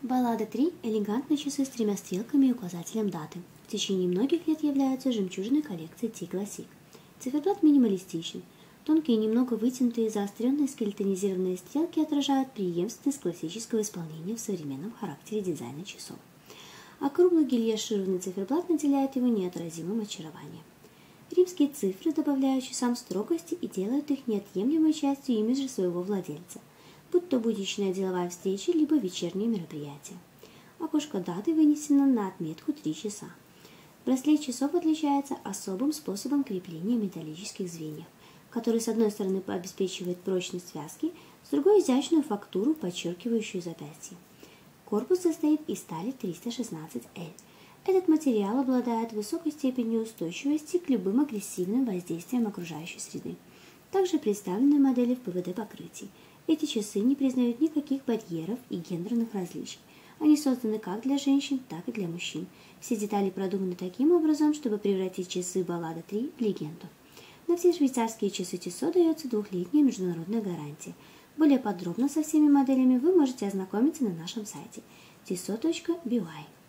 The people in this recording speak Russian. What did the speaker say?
Баллада 3 – элегантные часы с тремя стрелками и указателем даты. В течение многих лет являются жемчужиной коллекции T-Classic. Циферблат минималистичен. Тонкие, немного вытянутые и заостренные скелетонизированные стрелки отражают преемственность классического исполнения в современном характере дизайна часов. Округлый гильяшированный циферблат наделяет его неотразимым очарованием. Римские цифры добавляют часам строгости и делают их неотъемлемой частью имиджа своего владельца, будь то будничная деловая встреча, либо вечернее мероприятие. Окошко даты вынесено на отметку 3 часа. Браслет часов отличается особым способом крепления металлических звеньев, который с одной стороны обеспечивает прочность связки, с другой – изящную фактуру, подчеркивающую запястье. Корпус состоит из стали 316L. Этот материал обладает высокой степенью устойчивости к любым агрессивным воздействиям окружающей среды. Также представлены модели в ПВД-покрытии. Эти часы не признают никаких барьеров и гендерных различий. Они созданы как для женщин, так и для мужчин. Все детали продуманы таким образом, чтобы превратить часы Баллада 3 в легенду. На все швейцарские часы Tissot дается 2-летняя международная гарантия. Более подробно со всеми моделями вы можете ознакомиться на нашем сайте tissot.by.